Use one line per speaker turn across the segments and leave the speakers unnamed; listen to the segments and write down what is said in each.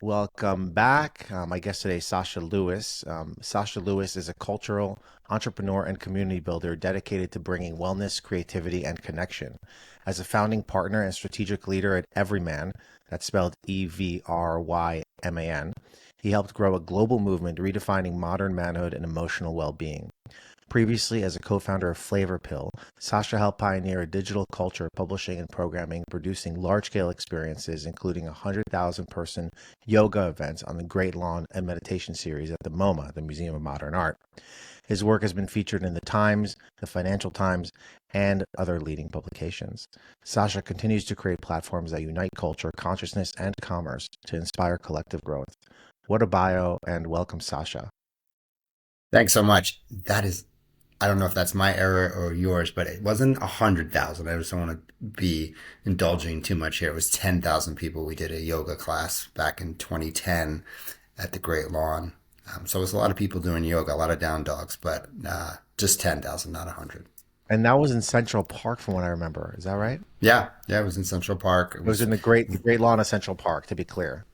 Welcome back. My guest today is Sascha Lewis. Sascha Lewis is a cultural entrepreneur and community builder dedicated to bringing wellness, creativity, and connection. As a founding partner and strategic leader at EVRYMAN, that's spelled EVRYMAN, he helped grow a global movement redefining modern manhood and emotional well-being. Previously, as a co-founder of Flavor Pill, Sascha helped pioneer a digital culture, publishing and programming, producing large-scale experiences, including 100,000-person yoga events on the Great Lawn and Meditation Series at the MoMA, the Museum of Modern Art. His work has been featured in the Times, the Financial Times, and other leading publications. Sascha continues to create platforms that unite culture, consciousness, and commerce to inspire collective growth. What a bio, and welcome, Sascha.
Thanks so much. I don't know if that's my error or yours, but it wasn't 100,000. I just don't want to be indulging too much here. It was 10,000 people. We did a yoga class back in 2010 at the Great Lawn. So it was a lot of people doing yoga, a lot of down dogs, but just 10,000, not 100.
And that was in Central Park, from what I remember. Is that right?
Yeah, yeah, it was in Central Park. It
It was
was
in the Great Lawn of Central Park, to be clear.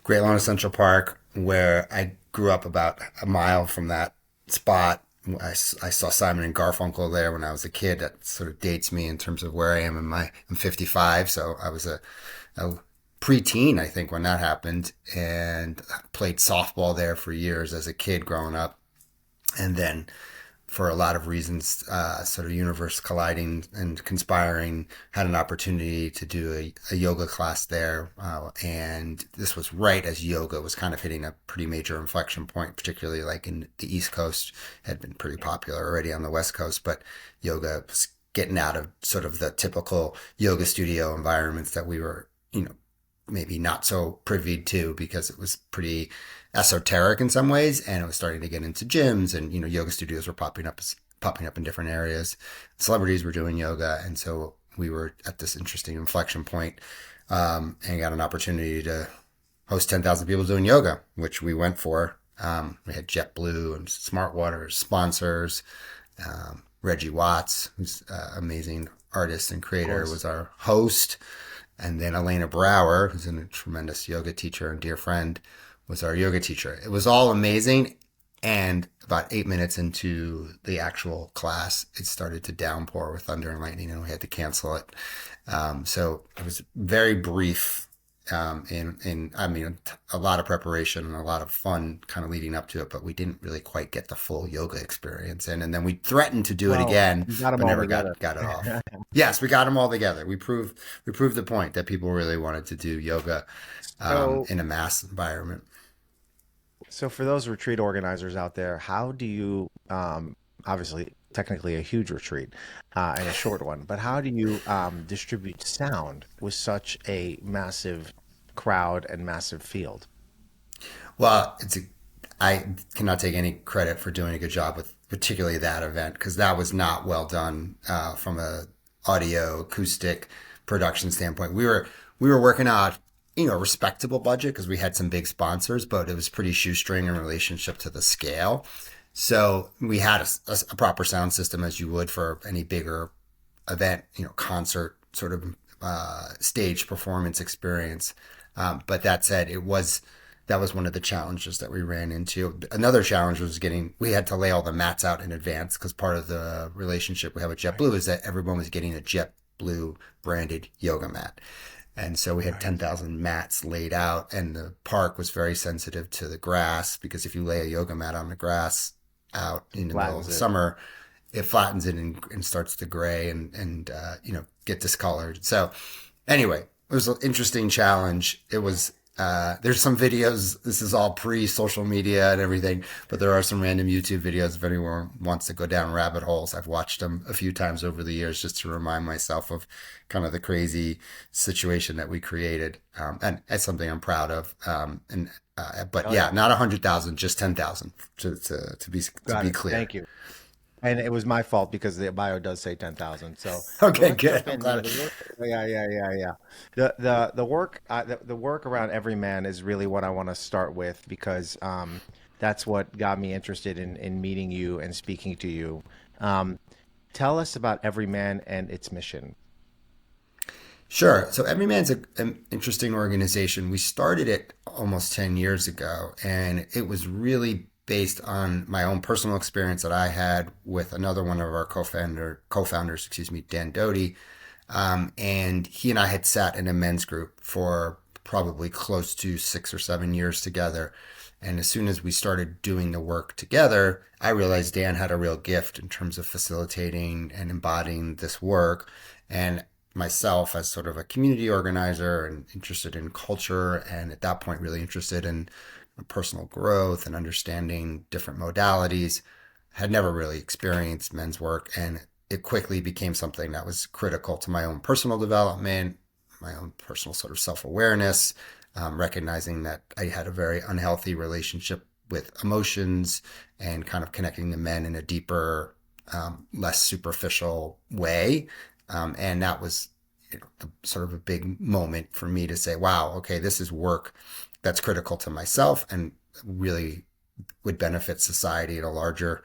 Great Lawn of Central Park, where I grew up about a mile from that spot. I saw Simon and Garfunkel there when I was a kid. That sort of dates me in terms of where I am I'm 55. So I was a preteen, I think, when that happened, and played softball there for years as a kid growing up. And then for a lot of reasons, sort of universe colliding and conspiring, had an opportunity to do a yoga class there. And this was right as yoga was kind of hitting a pretty major inflection point, particularly like in the East Coast. Had been pretty popular already on the West Coast, but yoga was getting out of sort of the typical yoga studio environments that we were, maybe not so privy to, because it was pretty esoteric in some ways, and it was starting to get into gyms, and yoga studios were popping up in different areas. Celebrities were doing yoga, and so we were at this interesting inflection point, and got an opportunity to host 10,000 people doing yoga, which we went for. We had JetBlue and Smartwater sponsors. Reggie Watts, who's an amazing artist and
Of
creator,
course.
was our host. And then Elena Brower, who's a tremendous yoga teacher and dear friend, was our yoga teacher. It was all amazing. And about 8 minutes into the actual class, it started to downpour with thunder and lightning, and we had to cancel it. So it was very brief. I mean, a lot of preparation and a lot of fun kind of leading up to it, but we didn't really quite get the full yoga experience in. And then we threatened to do it
Well,
again,
you got them
but
all
never
together.
got it off. Yes, we got them all together. We proved the point that people really wanted to do yoga
So,
in a mass environment.
so for those retreat organizers out there, how do you, obviously, technically a huge retreat, and a short one, but how do you distribute sound with such a massive crowd and massive field?
Well, I cannot take any credit for doing a good job with particularly that event, because that was not well done from a audio acoustic production standpoint. We were working out a respectable budget because we had some big sponsors, but it was pretty shoestring in relationship to the scale. So we had a proper sound system, as you would for any bigger event, concert sort of stage performance experience. But that said, that was one of the challenges that we ran into. Another challenge was we had to lay all the mats out in advance, because part of the relationship we have with
Right,
JetBlue is that everyone was getting a JetBlue branded yoga mat. And so we had
right.
10,000 mats laid out, and the park was very sensitive to the grass, because if you lay a yoga mat on the grass out in the middle of
Flattens
the
it.
summer, it flattens it and starts to gray and get discolored. So anyway, it was an interesting challenge. There's some videos. This is all pre social media and everything, but there are some random YouTube videos if anyone wants to go down rabbit holes. I've watched them a few times over the years just to remind myself of kind of the crazy situation that we created, and it's something I'm proud of. But
Oh
yeah,
yeah,
not 100,000, just 10,000 to be
got it.
clear.
Thank you. And it was my fault because the bio does say 10,000. So
Okay,
let's
good.
jump
I'm
in.
glad.
The work, yeah, yeah, yeah, yeah. The work around every man is really what I want to start with, because that's what got me interested in meeting you and speaking to you. Um, Tell us about every man and its mission.
Sure. So Everyman's an interesting organization. We started it almost 10 years ago, and it was really based on my own personal experience that I had with another one of our co-founders, excuse me, Dan Doty. And he and I had sat in a men's group for probably close to 6 or 7 years together. And as soon as we started doing the work together, I realized Dan had a real gift in terms of facilitating and embodying this work. And myself, as sort of a community organizer and interested in culture, and at that point, really interested in personal growth and understanding different modalities, had never really experienced men's work. And it quickly became something that was critical to my own personal development, my own personal sort of self awareness, recognizing that I had a very unhealthy relationship with emotions and kind of connecting to men in a deeper, less superficial way. And that was sort of a big moment for me to say, wow, okay, this is work that's critical to myself and really would benefit society in a larger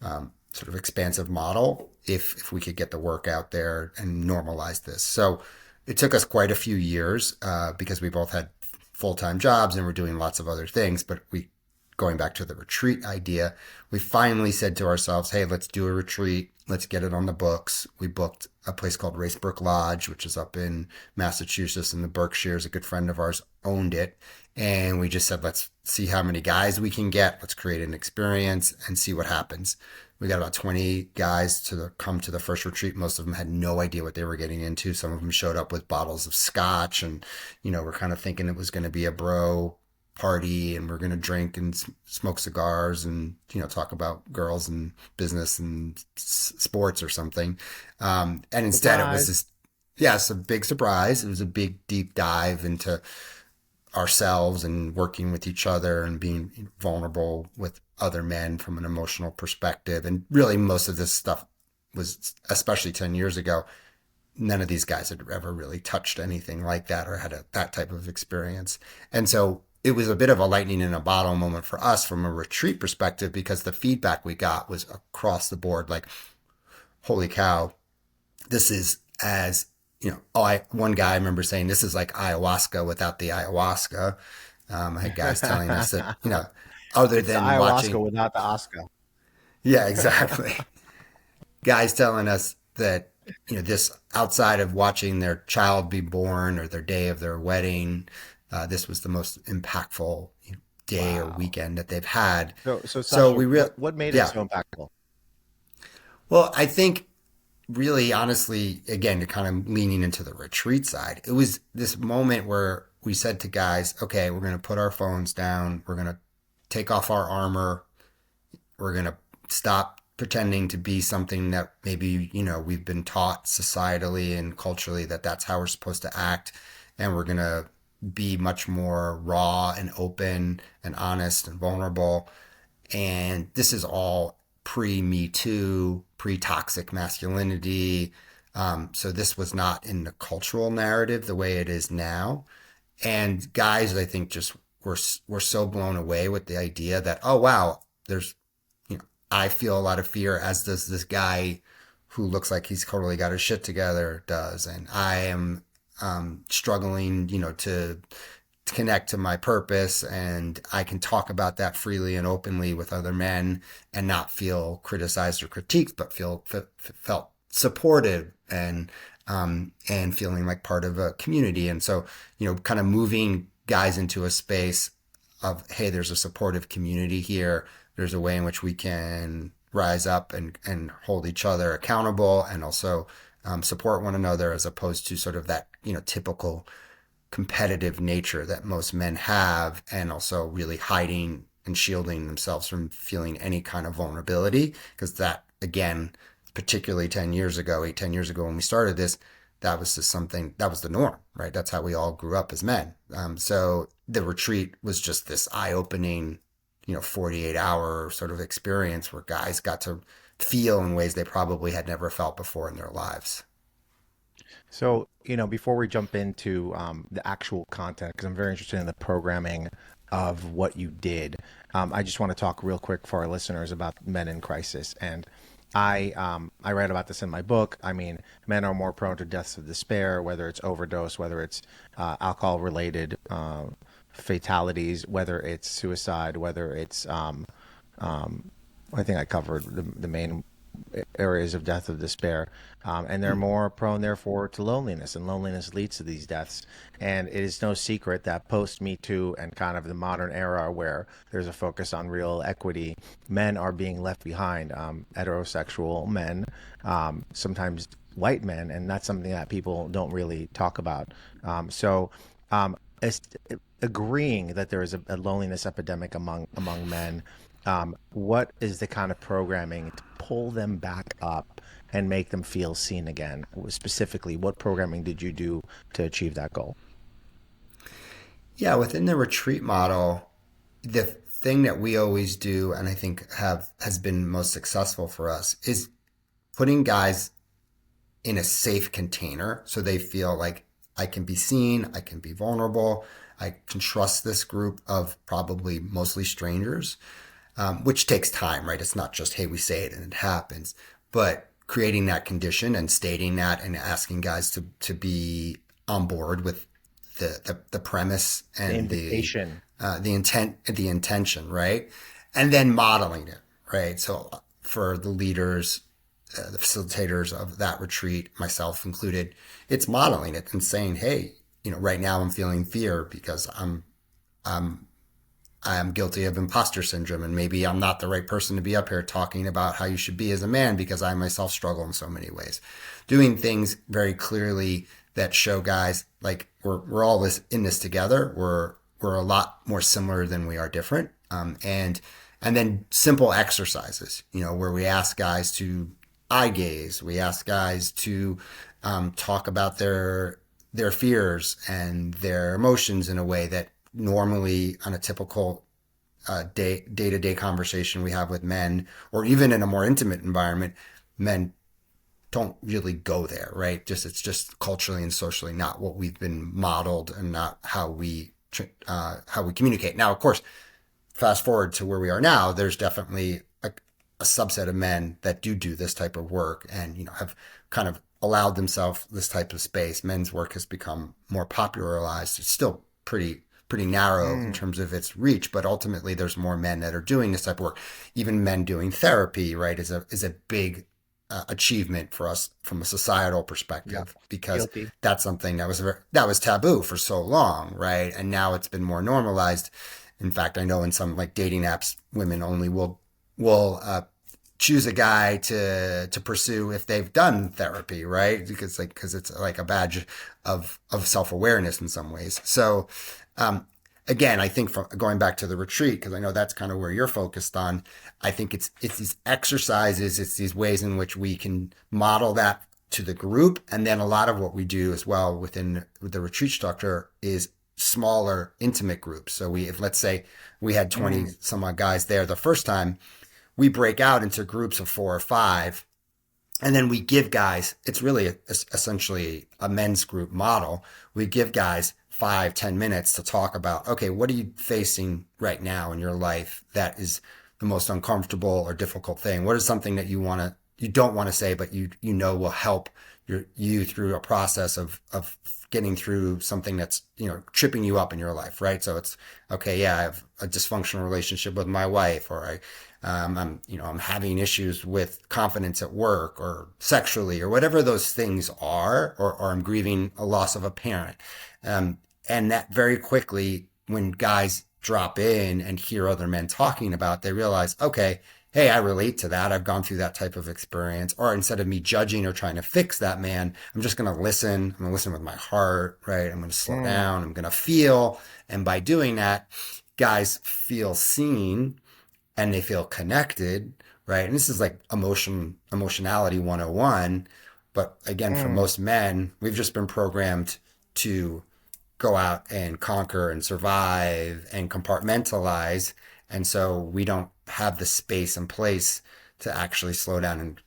sort of expansive model if we could get the work out there and normalize this. So it took us quite a few years because we both had full-time jobs and we're doing lots of other things. But we, going back to the retreat idea, we finally said to ourselves, hey, let's do a retreat. Let's get it on the books. We booked a place called Racebrook Lodge, which is up in Massachusetts in the Berkshires. A good friend of ours owned it. And we just said, let's see how many guys we can get. Let's create an experience and see what happens. We got about 20 guys to come to the first retreat. Most of them had no idea what they were getting into. Some of them showed up with bottles of scotch and, we're kind of thinking it was going to be a bro party and we're going to drink and smoke cigars and, talk about girls and business and sports or something. And instead it was
Surprise.
this, yes, a big surprise. It was a big deep dive into ourselves and working with each other and being vulnerable with other men from an emotional perspective. And really, most of this stuff was, especially 10 years ago, none of these guys had ever really touched anything like that or had that type of experience. And so it was a bit of a lightning in a bottle moment for us from a retreat perspective because the feedback we got was across the board like, holy cow, this is as one guy I remember saying this is like ayahuasca without the ayahuasca. I had guys telling us that other
It's the
than
ayahuasca
watching,
without the Oscar.
yeah, exactly. Guys telling us that this outside of watching their child be born or their day of their wedding, this was the most impactful day or
Wow.
weekend that they've had.
So
So
Sasha,
we real
what made it
yeah.
so impactful?
Well, I think really honestly, again, to kind of leaning into the retreat side, it was this moment where we said to guys, okay, we're going to put our phones down. We're going to take off our armor. We're going to stop pretending to be something that maybe, we've been taught societally and culturally that that's how we're supposed to act. And we're going to be much more raw and open and honest and vulnerable. And this is all pre Me Too, pre toxic masculinity. So this was not in the cultural narrative the way it is now. And guys, I think just were so blown away with the idea that, oh wow, there's I feel a lot of fear, as does this guy who looks like he's totally got his shit together does, and I am struggling, to connect to my purpose, and I can talk about that freely and openly with other men and not feel criticized or critiqued, but felt supported and feeling like part of a community. And so, kind of moving guys into a space of, hey, there's a supportive community here. There's a way in which we can rise up and hold each other accountable and also support one another as opposed to sort of that, typical competitive nature that most men have, and also really hiding and shielding themselves from feeling any kind of vulnerability. Because that, again, particularly 10 years ago, 10 years ago when we started this, that was just something that was the norm, right? That's how we all grew up as men. So the retreat was just this eye opening, 48-hour sort of experience where guys got to feel in ways they probably had never felt before in their lives.
So, before we jump into the actual content, because I'm very interested in the programming of what you did, I just want to talk real quick for our listeners about Men in Crisis. And I read about this in my book. I mean, men are more prone to deaths of despair, whether it's overdose, whether it's alcohol related fatalities, whether it's suicide, whether it's I think I covered the main areas of death of despair, and they're more prone, therefore, to loneliness, and loneliness leads to these deaths. And it is no secret that post Me Too and kind of the modern era, where there's a focus on real equity, men are being left behind. Heterosexual men, sometimes white men, and that's something that people don't really talk about. So. As, Agreeing that there is a loneliness epidemic among men, what is the kind of programming to pull them back up and make them feel seen again? Specifically, what programming did you do to achieve that goal?
Yeah, within the retreat model, the thing that we always do, and I think have has been most successful for us, is putting guys in a safe container so they feel like I can be seen, I can be vulnerable, I can trust this group of probably mostly strangers, which takes time, right? It's not just, hey, we say it and it happens, but creating that condition and stating that and asking guys to be on board with the premise
The
and
invitation.
the intent, the intention, right? And then modeling it, right? So for the leaders, the facilitators of that retreat, myself included, it's modeling it and saying, hey, right now I'm feeling fear because I'm I'm guilty of imposter syndrome, and maybe I'm not the right person to be up here talking about how you should be as a man because I myself struggle in so many ways. Doing things very clearly that show guys like we're all in this together. We're a lot more similar than we are different. And then simple exercises, where we ask guys to eye gaze. We ask guys to talk about their fears and their emotions in a way that normally on a typical day-to-day conversation we have with men, or even in a more intimate environment, men don't really go there, right? It's just culturally and socially not what we've been modeled and not how we communicate. Now, of course, fast forward to where we are now, there's definitely a subset of men that do this type of work and have kind of allowed themselves this type of space. Men's work has become more popularized. It's still pretty narrow in
Mm,
terms of its reach, but ultimately there's more men that are doing this type of work. Even men doing therapy, right, is a big achievement for us from a societal
yeah,
perspective, because
guilty.
that's something that was taboo for so long, right? And now it's been more normalized. In fact, I know in some like dating apps, women only will choose a guy to pursue if they've done therapy, right? Because it's like a badge of self-awareness in some ways. So um, again, I think from going back to the retreat, because I know that's kind of where you're focused on, I think it's these exercises, it's these ways in which we can model that to the group. And then a lot of what we do as well within the retreat structure is smaller intimate groups. So if let's say we had 20
Mm,
some odd guys there the first time, we break out into groups of 4 or 5, and then we give guys, it's really essentially a men's group model. We give guys 5, 10 minutes to talk about, okay, what are you facing right now in your life that is the most uncomfortable or difficult thing? What is something that you don't want to say, but you know will help you through a process of getting through something that's, tripping you up in your life, right? So it's, okay, yeah, I have a dysfunctional relationship with my wife, or I'm having issues with confidence at work or sexually or whatever those things are, or I'm grieving a loss of a parent. And that very quickly, when guys drop in and hear other men talking about, they realize, okay, hey, I relate to that. I've gone through that type of experience. Or instead of me judging or trying to fix that man, I'm just going to listen. I'm going to listen with my heart, right? I'm going to slow
mm,
down. I'm going to feel. And by doing that, guys feel seen and they feel connected, right? And this is like emotionality 101. But again, for
mm.
most men, we've just been programmed to go out and conquer and survive and compartmentalize. And so we don't have the space and place to actually slow down and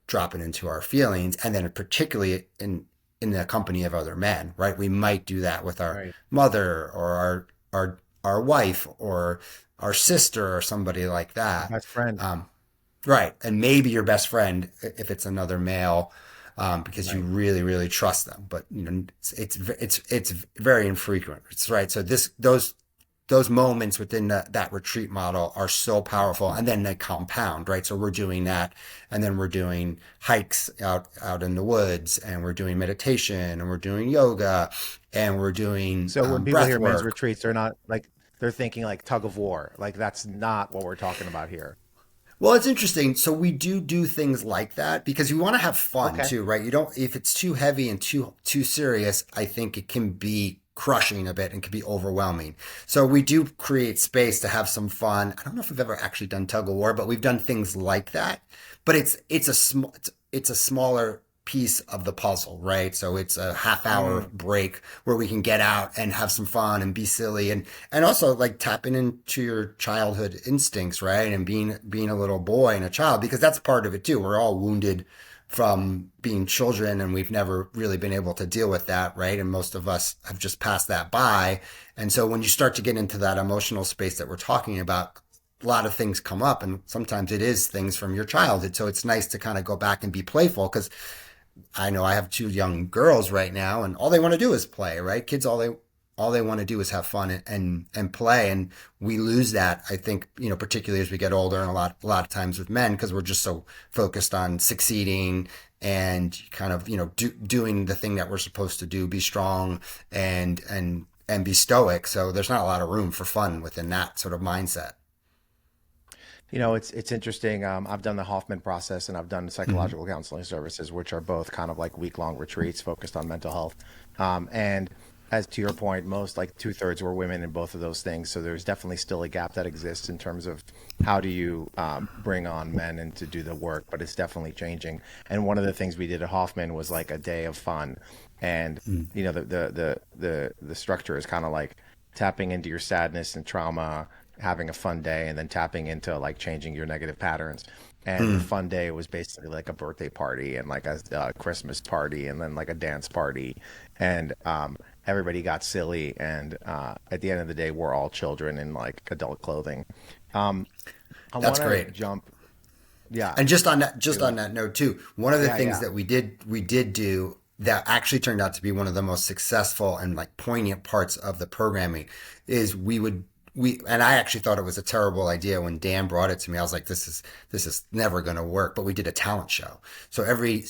drop it into our feelings. And then particularly in the company of other men, right? We might do that with our
Right.
mother or our wife or our sister or somebody like that.
Best friend.
Um, Right. And maybe your best friend if it's another male, because you
Right.
really, really trust them. But you know, it's very infrequent. It's right. So those moments within that retreat model are so powerful, and then they compound, right? So we're doing that, and then we're doing hikes out in the woods, and we're doing meditation, and we're doing yoga, and we're doing
So when people
breath
hear men's
work.
retreats, they're not like they're thinking like tug of war. Like that's not what we're talking about here.
Well, it's interesting. So we do things like that because you want to have fun
Okay.
too, right? You don't, if it's too heavy and too serious, I think it can be crushing a bit and can be overwhelming. So we do create space to have some fun. I don't know if we've ever actually done tug of war, but we've done things like that. But it's a smaller piece of the puzzle, right? So it's a half hour
Mm.
break where we can get out and have some fun and be silly and also like tapping into your childhood instincts, right? And being a little boy and a child because that's part of it too. We're all wounded from being children and we've never really been able to deal with that, right? And most of us have just passed that by. And so when you start to get into that emotional space that we're talking about, a lot of things come up and sometimes it is things from your childhood. So it's nice to kind of go back and be playful because I know I have two young girls right now, and all they want to do is play. Right, kids, all they want to do is have fun and play, and we lose that. I think particularly as we get older, and a lot of times with men, because we're just so focused on succeeding and kind of doing the thing that we're supposed to do, be strong and be stoic. So there's not a lot of room for fun within that sort of mindset.
It's interesting. I've done the Hoffman process and I've done
Mm-hmm.
psychological counseling services, which are both kind of like week-long retreats focused on mental health. And as to your point, most like two-thirds were women in both of those things. So there's definitely still a gap that exists in terms of how do you bring on men and to do the work, but it's definitely changing. And one of the things we did at Hoffman was like a day of fun, and the structure is kind of like tapping into your sadness and trauma, having a fun day, and then tapping into like changing your negative patterns. And the
Mm.
fun day was basically like a birthday party and like a Christmas party and then like a dance party. And everybody got silly. And at the end of the day, we're all children in like adult clothing. Um, I
That's
want to
great.
jump. Yeah.
And just
It-
on that note too, one of the
yeah.
things
Yeah.
that we did do that actually turned out to be one of the most successful and like poignant parts of the programming is we and I actually thought it was a terrible idea when Dan brought it to me. I was like, this is never going to work. But we did a talent show. So every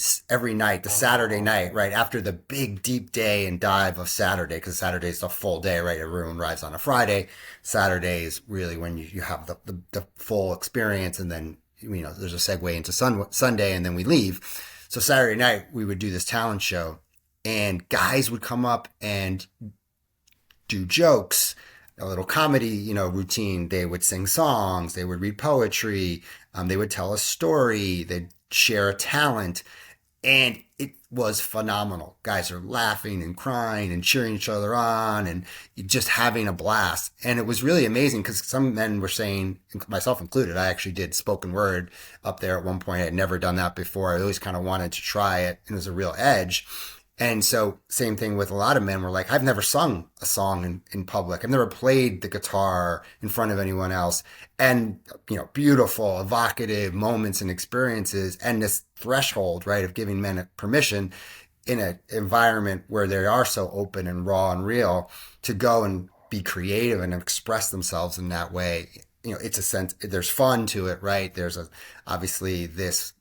night, the Saturday
Oh,
night,
okay.
right after the big deep day and dive of Saturday, because Saturday is the full day, right? Everyone arrives on a Friday. Saturday is really when you have the full experience, and then there's a segue into Sunday, and then we leave. So Saturday night we would do this talent show, and guys would come up and do jokes, a little comedy, routine. They would sing songs, they would read poetry, they would tell a story, they'd share a talent, and it was phenomenal. Guys are laughing and crying and cheering each other on and just having a blast. And it was really amazing because some men were saying, myself included, I actually did spoken word up there at one point. I had never done that before. I always kind of wanted to try it, and it was a real edge. And so, same thing with a lot of men were like, I've never sung a song in public. I've never played the guitar in front of anyone else. And, beautiful, evocative moments and experiences, and this threshold, right, of giving men permission in an environment where they are so open and raw and real to go and be creative and express themselves in that way. It's a sense, there's fun to it, right? There's obviously this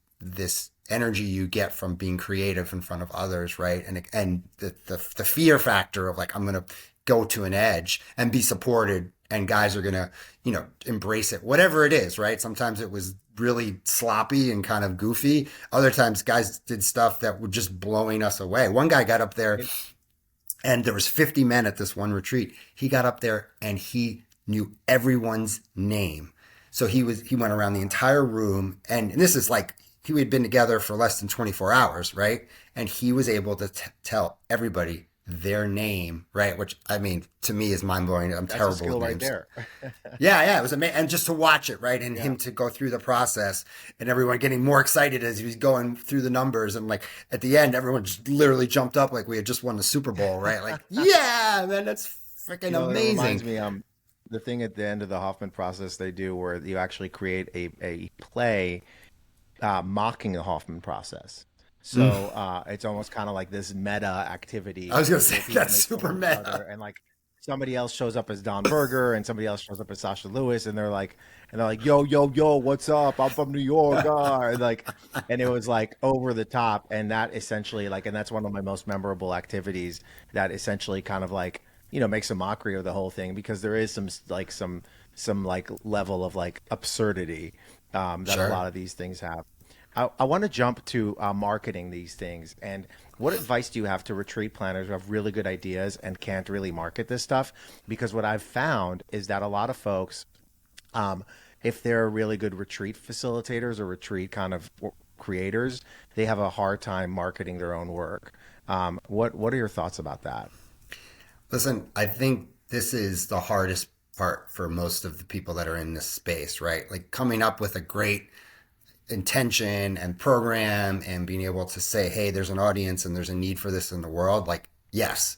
energy you get from being creative in front of others, right? And the fear factor of like I'm gonna go to an edge and be supported, and guys are gonna embrace it, whatever it is, right? Sometimes it was really sloppy and kind of goofy. Other times, guys did stuff that were just blowing us away. One guy got up there,
It-
and there was 50 men at this one retreat. He got up there and he knew everyone's name. So he went around the entire room, and this is like he had been together for less than 24 hours, right? And he was able to tell everybody their name, right? Which I mean, to me is mind blowing. I'm
That's a
terrible with
skill right
names.
there.
Yeah, yeah, it was amazing, and just to watch it, right, and
Yeah.
him to go through the process, and everyone getting more excited as he was going through the numbers, and like at the end, everyone just literally jumped up like we had just won the Super Bowl, right? Like, yeah, man, that's freaking
It reminds
amazing.
me, the thing at the end of the Hoffman process they do where you actually create a play mocking the Hoffman process. So it's almost kind of like this meta
I
activity
was gonna say
where people
that's
make fun
super
of each other,
meta.
and like somebody else shows up as Don Berger, and somebody else shows up as Sasha Lewis, and they're like, yo, yo, yo, what's up? I'm from New York, and like, and it was like over the top, and that essentially like, and that's one of my most memorable activities. That essentially kind of like makes a mockery of the whole thing because there is some like level of like absurdity that a
Sure.
lot of these things have. I want to jump to marketing these things. And what advice do you have to retreat planners who have really good ideas and can't really market this stuff? Because what I've found is that a lot of folks, um, if they're really good retreat facilitators or retreat kind of creators, they have a hard time marketing their own work. What are your thoughts about that?
Listen, I think this is the hardest part for most of the people that are in this space, right? Like coming up with a great intention and program and being able to say, hey, there's an audience and there's a need for this in the world. Like, yes,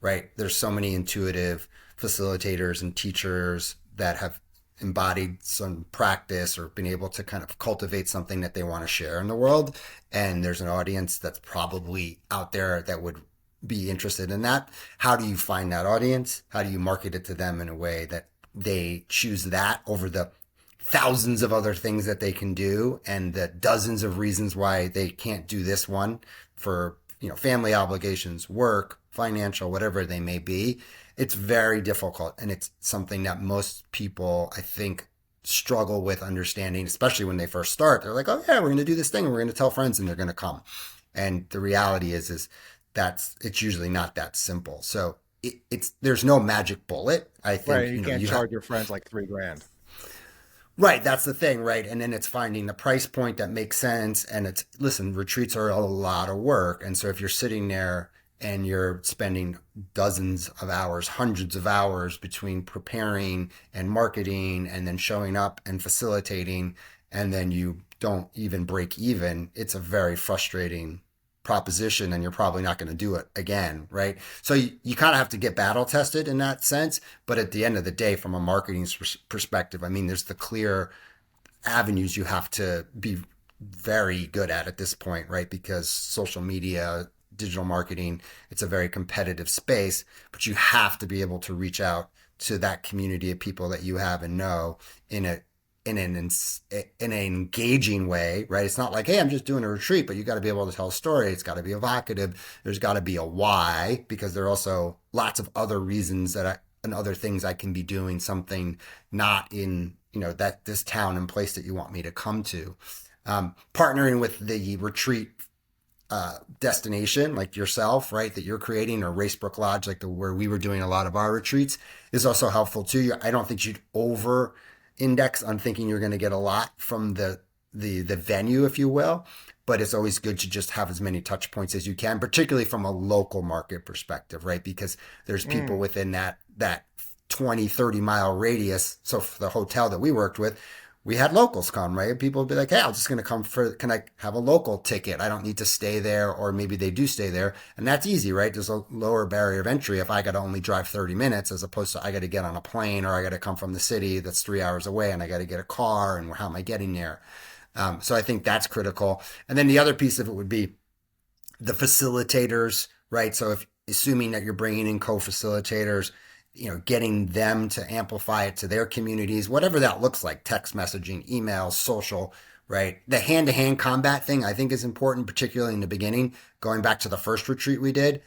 right? There's so many intuitive facilitators and teachers that have embodied some practice or been able to kind of cultivate something that they want to share in the world. And there's an audience that's probably out there that would be interested in that. How do you find that audience? How do you market it to them in a way that they choose that over the thousands of other things that they can do and the dozens of reasons why they can't do this one for family obligations, work, financial, whatever they may be. It's very difficult, and it's something that most people, I think, struggle with understanding, especially when they first start. They're like, oh yeah, we're going to do this thing and we're going to tell friends and they're going to come. And the reality is that's it's usually not that simple. So it's there's no magic bullet. I
Right,
think
you can't
you have.
charge your friends like 3 grand.
Right, that's the thing, right? And then it's finding the price point that makes sense. And it's, listen, retreats are a lot of work. And so if you're sitting there and you're spending dozens of hours, hundreds of hours between preparing and marketing and then showing up and facilitating, and then you don't even break even, it's a very frustrating proposition and you're probably not going to do it again, right? So you kind of have to get battle tested in that sense. But at the end of the day, from a marketing perspective, I mean, there's the clear avenues you have to be very good at this point, right? Because social media, digital marketing, it's a very competitive space, but you have to be able to reach out to that community of people that you have and know in a in an engaging way, right? It's not like, hey, I'm just doing a retreat, but you got to be able to tell a story. It's got to be evocative. There's got to be a why, because there are also lots of other reasons and other things I can be doing something not in that this town and place that you want me to come to. Partnering with the retreat destination like yourself, right, that you're creating, or Racebrook Lodge, like where we were doing a lot of our retreats, is also helpful too. I don't think you'd over index on thinking you're going to get a lot from the venue, if you will, but it's always good to just have as many touch points as you can, particularly from a local market perspective, right? Because there's people
Mm.
within that 20-30 mile radius. So for the hotel that we worked with, we had locals come, right? People would be like, hey, I'm just going to come can I have a local ticket? I don't need to stay there, or maybe they do stay there. And that's easy, right? There's a lower barrier of entry if I got to only drive 30 minutes as opposed to I got to get on a plane, or I got to come from the city that's 3 hours away and I got to get a car, and how am I getting there? So I think that's critical. And then the other piece of it would be the facilitators, right? So if assuming that you're bringing in co-facilitators, getting them to amplify it to their communities, whatever that looks like, text messaging, emails, social, right? The hand-to-hand combat thing I think is important, particularly in the beginning. Going back to the first retreat we did,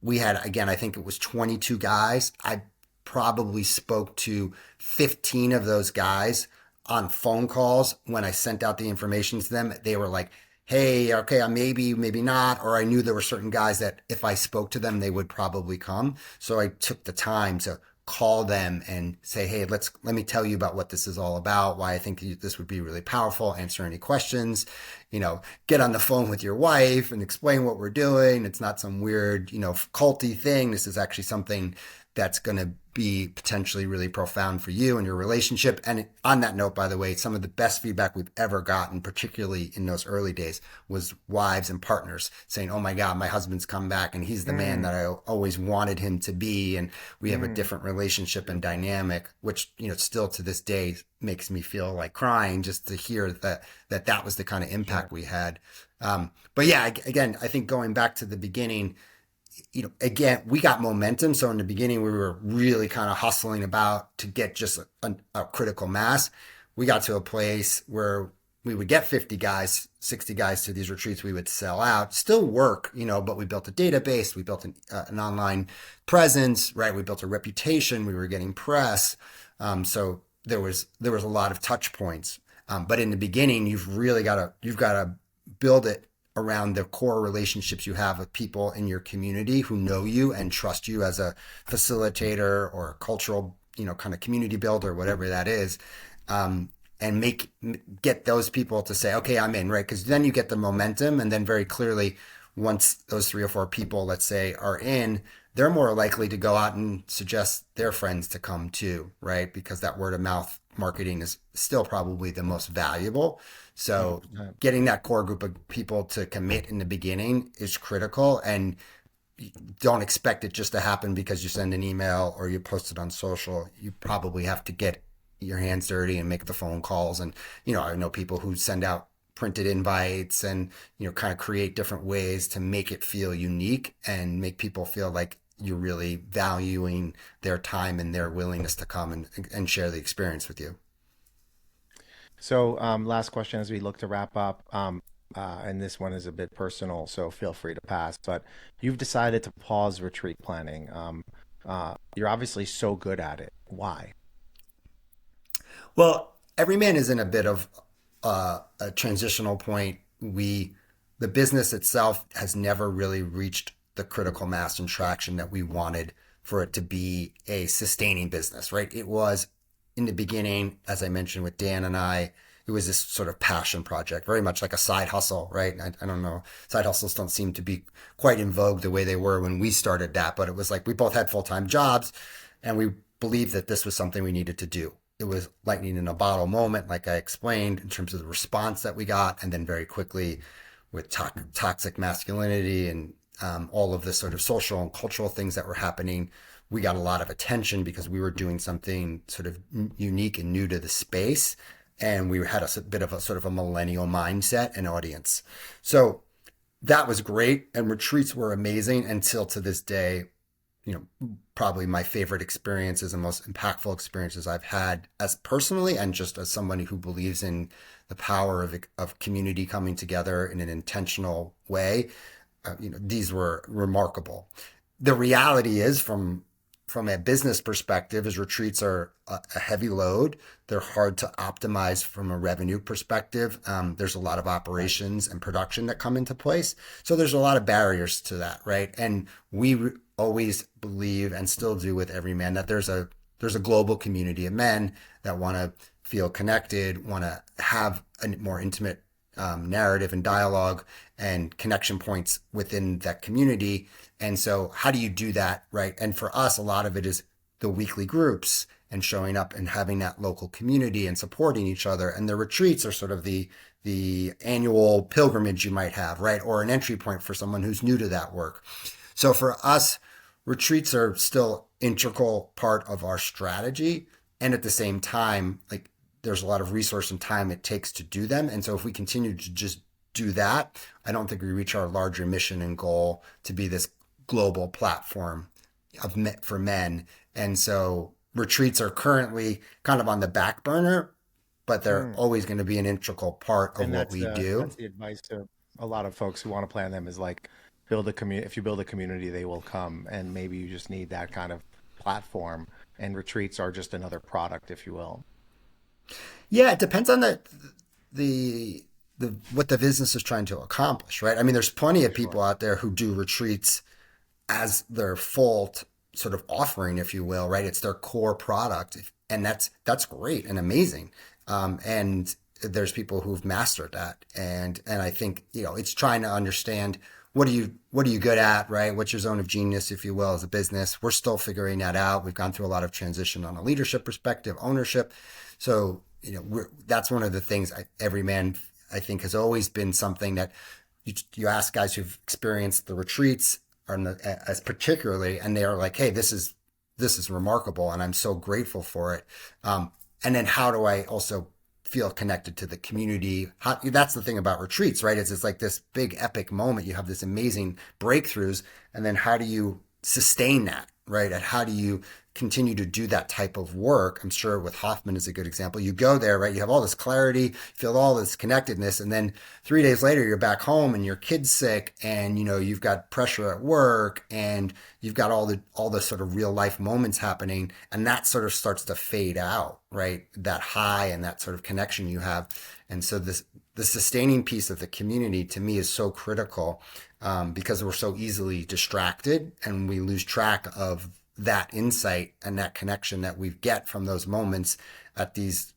we had, again, I think it was 22 guys. I probably spoke to 15 of those guys on phone calls. When I sent out the information to them, they were like, hey, okay, maybe not. Or I knew there were certain guys that if I spoke to them, they would probably come. So I took the time to call them and say, hey, let me tell you about what this is all about, why I think this would be really powerful, answer any questions, get on the phone with your wife and explain what we're doing. It's not some weird, culty thing. This is actually something that's going to be potentially really profound for you and your relationship. And on that note, by the way, some of the best feedback we've ever gotten, particularly in those early days, was wives and partners saying, "Oh my God, my husband's come back and he's the man that I always wanted him to be. And we have a different relationship and dynamic," which, still to this day makes me feel like crying just to hear that was the kind of impact we had. But yeah, again, I think going back to the beginning, again, we got momentum. So in the beginning, we were really kind of hustling about to get just a critical mass. We got to a place where we would get 50 guys, 60 guys to these retreats. We would sell out, still work, but we built a database. We built an online presence, right? We built a reputation. We were getting press. So there was a lot of touch points. But in the beginning, you've got to build it around the core relationships you have with people in your community who know you and trust you as a facilitator or a cultural, kind of community builder, whatever that is. And get those people to say, "Okay, I'm in," right? Because then you get the momentum, and then very clearly, once those 3 or 4 people, let's say, are in, they're more likely to go out and suggest their friends to come too, right? Because that word of mouth marketing is still probably the most valuable. So getting that core group of people to commit in the beginning is critical, and don't expect it just to happen because you send an email or you post it on social. You probably have to get your hands dirty and make the phone calls. And, I know people who send out printed invites and, kind of create different ways to make it feel unique and make people feel like you're really valuing their time and their willingness to come and share the experience with you.
So, last question as we look to wrap up. And this one is a bit personal, so feel free to pass. But you've decided to pause retreat planning. You're obviously so good at it. Why?
Well, EVRYMAN is in a bit of a transitional point. The business itself has never really reached the critical mass and traction that we wanted for it to be a sustaining business, right? It was in the beginning, as I mentioned with Dan and I, it was this sort of passion project, very much like a side hustle, right? I don't know. Side hustles don't seem to be quite in vogue the way they were when we started that, but it was like we both had full-time jobs and we believed that this was something we needed to do. It was lightning in a bottle moment, like I explained, in terms of the response that we got. And then very quickly with toxic masculinity and all of the sort of social and cultural things that were happening, we got a lot of attention because we were doing something sort of unique and new to the space. And we had a bit of a sort of a millennial mindset and audience. So that was great. And retreats were amazing until to this day, probably my favorite experiences and most impactful experiences I've had as personally and just as somebody who believes in the power of community coming together in an intentional way. These were remarkable. The reality is from a business perspective is retreats are a heavy load. They're hard to optimize from a revenue perspective. There's a lot of operations and production that come into place. So there's a lot of barriers to that, right? And we always believe and still do with EVRYMAN that there's a global community of men that want to feel connected, want to have a more intimate narrative and dialogue and connection points within that community. And so how do you do that, right? And for us, a lot of it is the weekly groups and showing up and having that local community and supporting each other. And the retreats are sort of the annual pilgrimage you might have, right? Or an entry point for someone who's new to that work. So for us, retreats are still integral part of our strategy. And at the same time, like there's a lot of resource and time it takes to do them. And so if we continue to just do that, I don't think we reach our larger mission and goal to be this global platform for men. And so retreats are currently kind of on the back burner, but they're always going to be an integral part of what we do.
That's the advice to a lot of folks who want to plan them is like build a community. If you build a community, they will come, and maybe you just need that kind of platform. And retreats are just another product, if you will.
Yeah, it depends on the what the business is trying to accomplish, right? I mean, there's plenty of people out there who do retreats as their full sort of offering, if you will, right? It's their core product, and that's great and amazing. And there's people who've mastered that, and I think it's trying to understand what are you good at, right? What's your zone of genius, if you will, as a business? We're still figuring that out. We've gone through a lot of transition on a leadership perspective, ownership. So, that's one of the things every man, I think, has always been something that you ask guys who've experienced the retreats as particularly, and they are like, hey, this is remarkable, and I'm so grateful for it. And then how do I also feel connected to the community? That's the thing about retreats, right? It's like this big epic moment. You have this amazing breakthroughs, and then how do you sustain that, right? And how do you continue to do that type of work? I'm sure with Hoffman is a good example. You go there, right? You have all this clarity, feel all this connectedness, and then 3 days later you're back home and your kid's sick, and you've got pressure at work, and you've got all the sort of real life moments happening, and that sort of starts to fade out, right? That high and that sort of connection you have. And so the sustaining piece of the community to me is so critical, because we're so easily distracted and we lose track of that insight and that connection that we get from those moments at these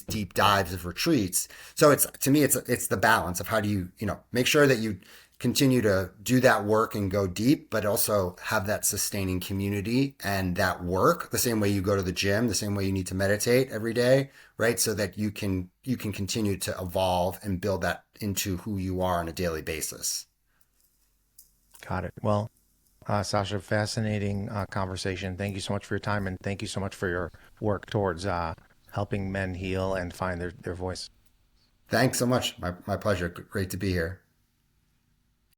deep dives of retreats. So it's, to me, it's the balance of how do you make sure that you continue to do that work and go deep, but also have that sustaining community and that work the same way you go to the gym, the same way you need to meditate every day, right? So that you can continue to evolve and build that into who you are on a daily basis.
Got it. Well, Sasha, fascinating conversation. Thank you so much for your time, and thank you so much for your work towards helping men heal and find their voice.
Thanks so much. My pleasure. Great to be here.